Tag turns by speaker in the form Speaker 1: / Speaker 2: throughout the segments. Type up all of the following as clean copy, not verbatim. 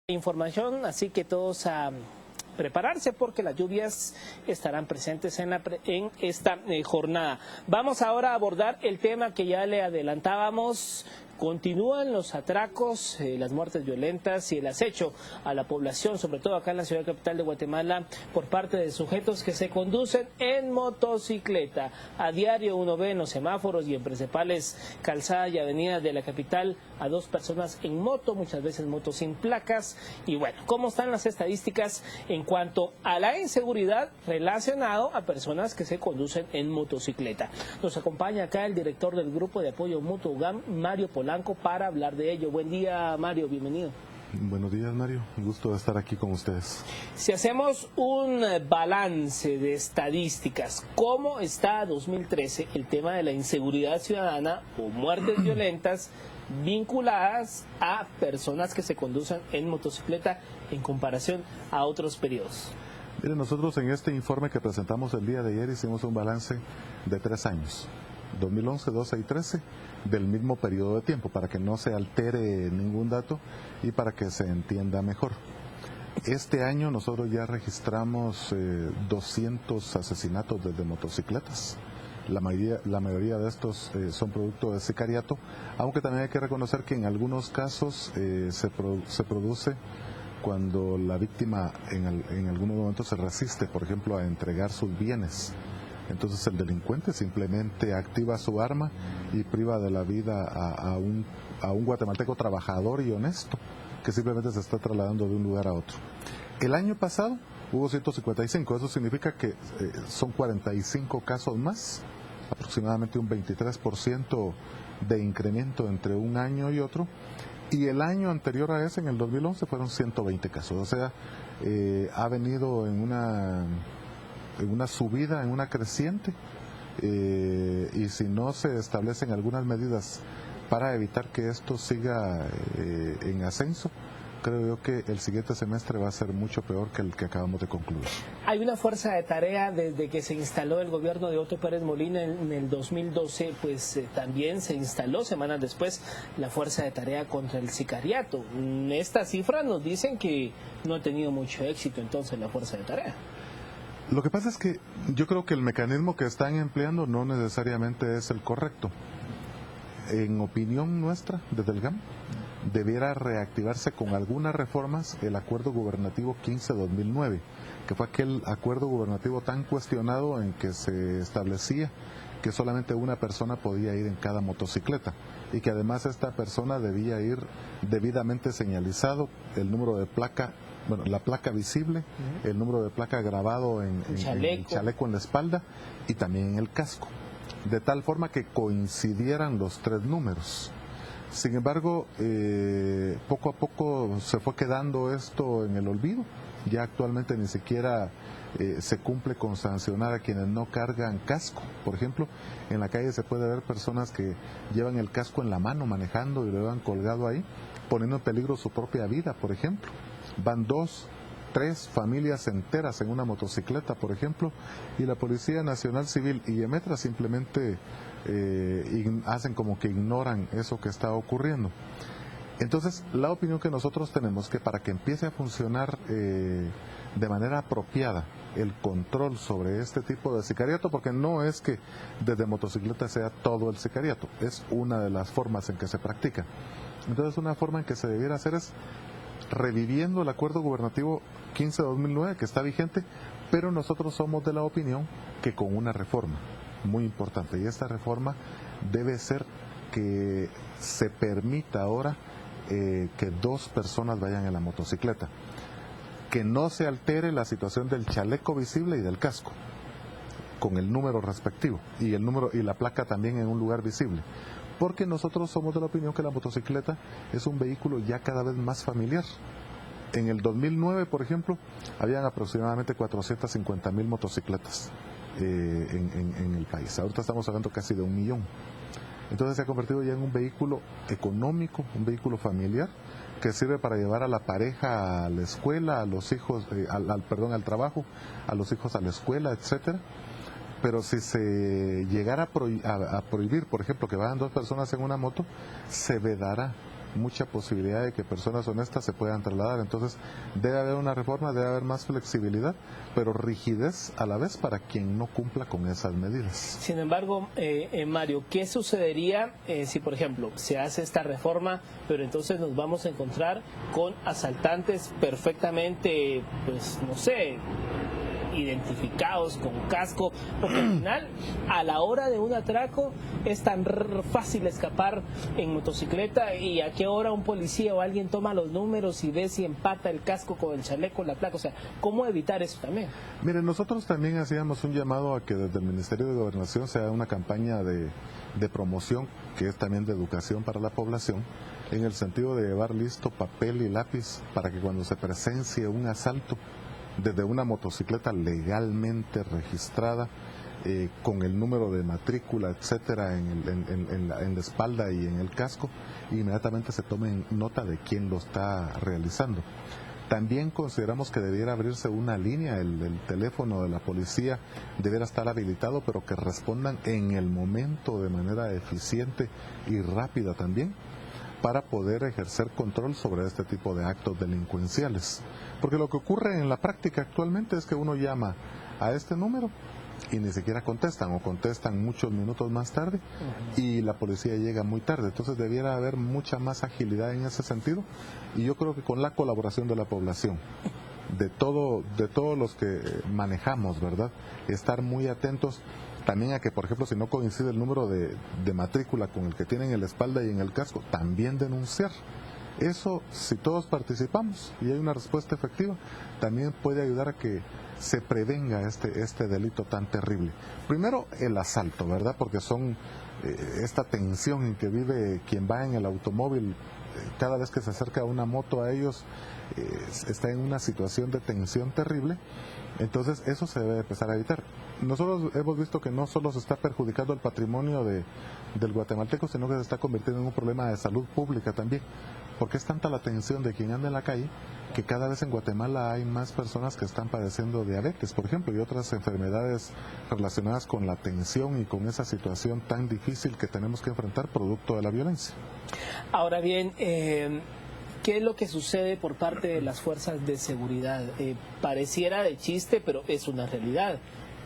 Speaker 1: Información, así que todos a prepararse porque las lluvias estarán presentes en esta jornada. Vamos ahora a abordar el tema que ya le adelantábamos. Continúan los atracos, las muertes violentas y el acecho a la población, sobre todo acá en la ciudad capital de Guatemala, por parte de sujetos que se conducen en motocicleta. A diario uno ve en los semáforos y en principales calzadas y avenidas de la capital a dos personas en moto, muchas veces motos sin placas. Y bueno, ¿cómo están las estadísticas en cuanto a la inseguridad relacionado a personas que se conducen en motocicleta? Nos acompaña acá el director del Grupo de Apoyo Mutuo UGAM, Mario Polanco, para hablar de ello. Buen día, Mario, bienvenido.
Speaker 2: Buenos días, Mario, un gusto de estar aquí con ustedes.
Speaker 1: Si hacemos un balance de estadísticas, ¿cómo está 2013 el tema de la inseguridad ciudadana o muertes violentas vinculadas a personas que se conducen en motocicleta en comparación a otros periodos?
Speaker 2: Miren, nosotros en este informe que presentamos el día de ayer hicimos un balance de 3 años, 2011, 12 y 13, del mismo periodo de tiempo, para que no se altere ningún dato y para que se entienda mejor. Este año nosotros ya registramos 200 asesinatos desde motocicletas. La mayoría de estos son producto de sicariato, aunque también hay que reconocer que en algunos casos se produce cuando la víctima en algunos momentos se resiste, por ejemplo, a entregar sus bienes. Entonces el delincuente simplemente activa su arma y priva de la vida a un guatemalteco trabajador y honesto que simplemente se está trasladando de un lugar a otro. El año pasado hubo 155, eso significa que son 45 casos más, aproximadamente un 23% de incremento entre un año y otro, y el año anterior a ese, en el 2011, fueron 120 casos, o sea, ha venido en una subida, en una creciente, y si no se establecen algunas medidas para evitar que esto siga en ascenso, creo yo que el siguiente semestre va a ser mucho peor que el que acabamos de concluir.
Speaker 1: Hay una fuerza de tarea desde que se instaló el gobierno de Otto Pérez Molina en el 2012, pues también se instaló semanas después la fuerza de tarea contra el sicariato. Estas cifras nos dicen que no ha tenido mucho éxito entonces la fuerza de tarea.
Speaker 2: Lo que pasa es que yo creo que el mecanismo que están empleando no necesariamente es el correcto. En opinión nuestra, desde el GAM, debiera reactivarse con algunas reformas el Acuerdo Gubernativo 15-2009, que fue aquel acuerdo gubernativo tan cuestionado en que se establecía que solamente una persona podía ir en cada motocicleta y que además esta persona debía ir debidamente señalizado, el número de placa, bueno, la placa visible, el número de placa grabado en el chaleco en la espalda y también en el casco, de tal forma que coincidieran los 3 números. Sin embargo, poco a poco se fue quedando esto en el olvido. Ya actualmente ni siquiera se cumple con sancionar a quienes no cargan casco. Por ejemplo, en la calle se puede ver personas que llevan el casco en la mano manejando y lo llevan colgado ahí, poniendo en peligro su propia vida, por ejemplo. Van 2, 3 familias enteras en una motocicleta, por ejemplo, y la Policía Nacional Civil y EMETRA simplemente hacen como que ignoran eso que está ocurriendo. Entonces, la opinión que nosotros tenemos que para que empiece a funcionar de manera apropiada el control sobre este tipo de sicariato, porque no es que desde motocicleta sea todo el sicariato, es una de las formas en que se practica. Entonces, una forma en que se debiera hacer es reviviendo el Acuerdo Gubernativo 15-2009 que está vigente, pero nosotros somos de la opinión que con una reforma muy importante, y esta reforma debe ser que se permita ahora que 2 personas vayan en la motocicleta, que no se altere la situación del chaleco visible y del casco con el número respectivo y el número y la placa también en un lugar visible, porque nosotros somos de la opinión que la motocicleta es un vehículo ya cada vez más familiar. En el 2009, por ejemplo, habían aproximadamente 450,000 motocicletas en el país. Ahorita estamos hablando casi de 1 millón. Entonces se ha convertido ya en un vehículo económico, un vehículo familiar, que sirve para llevar a la pareja a la escuela, a los hijos, al trabajo, a los hijos a la escuela, etcétera. Pero si se llegara a prohibir, por ejemplo, que vayan 2 personas en una moto, se vedará mucha posibilidad de que personas honestas se puedan trasladar. Entonces debe haber una reforma, debe haber más flexibilidad, pero rigidez a la vez para quien no cumpla con esas medidas.
Speaker 1: Sin embargo, Mario, ¿qué sucedería si, por ejemplo, se hace esta reforma, pero entonces nos vamos a encontrar con asaltantes perfectamente, pues no sé, identificados con casco, porque al final, a la hora de un atraco, es tan fácil escapar en motocicleta, y a qué hora un policía o alguien toma los números y ve si empata el casco con el chaleco, la placa? O sea, ¿cómo evitar eso también?
Speaker 2: Miren, nosotros también hacíamos un llamado a que desde el Ministerio de Gobernación se haga una campaña de promoción, que es también de educación para la población, en el sentido de llevar listo papel y lápiz para que cuando se presencie un asalto desde una motocicleta legalmente registrada, con el número de matrícula, etcétera, en la espalda y en el casco, inmediatamente se tome nota de quién lo está realizando. También consideramos que debiera abrirse una línea, el teléfono de la policía debiera estar habilitado, pero que respondan en el momento de manera eficiente y rápida también, para poder ejercer control sobre este tipo de actos delincuenciales. Porque lo que ocurre en la práctica actualmente es que uno llama a este número y ni siquiera contestan, o contestan muchos minutos más tarde, y la policía llega muy tarde. Entonces debiera haber mucha más agilidad en ese sentido, y yo creo que con la colaboración de la población, de todos los que manejamos, ¿verdad?, estar muy atentos también a que, por ejemplo, si no coincide el número de matrícula con el que tienen en la espalda y en el casco, también denunciar. Eso, si todos participamos y hay una respuesta efectiva, también puede ayudar a que se prevenga este delito tan terrible. Primero, el asalto, ¿verdad?, porque son esta tensión en que vive quien va en el automóvil. Cada vez que se acerca una moto a ellos, está en una situación de tensión terrible. Entonces eso se debe empezar a evitar. Nosotros hemos visto que no solo se está perjudicando el patrimonio del guatemalteco, sino que se está convirtiendo en un problema de salud pública también, porque es tanta la tensión de quien anda en la calle, que cada vez en Guatemala hay más personas que están padeciendo diabetes, por ejemplo, y otras enfermedades relacionadas con la tensión y con esa situación tan difícil que tenemos que enfrentar producto de la violencia.
Speaker 1: Ahora bien, ¿qué es lo que sucede por parte de las fuerzas de seguridad? Pareciera de chiste, pero es una realidad.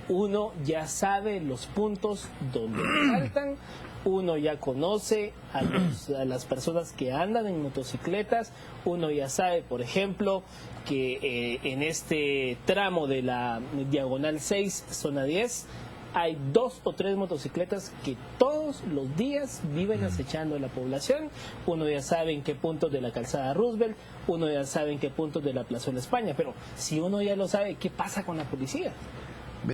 Speaker 1: Uno ya sabe los puntos donde faltan, uno ya conoce a las personas que andan en motocicletas, uno ya sabe, por ejemplo, que en este tramo de la Diagonal 6, zona 10, hay 2 o 3 motocicletas que todos los días viven acechando a la población. Uno ya sabe en qué puntos de la calzada Roosevelt, uno ya sabe en qué puntos de la Plazuela España, pero si uno ya lo sabe, ¿qué pasa con la policía?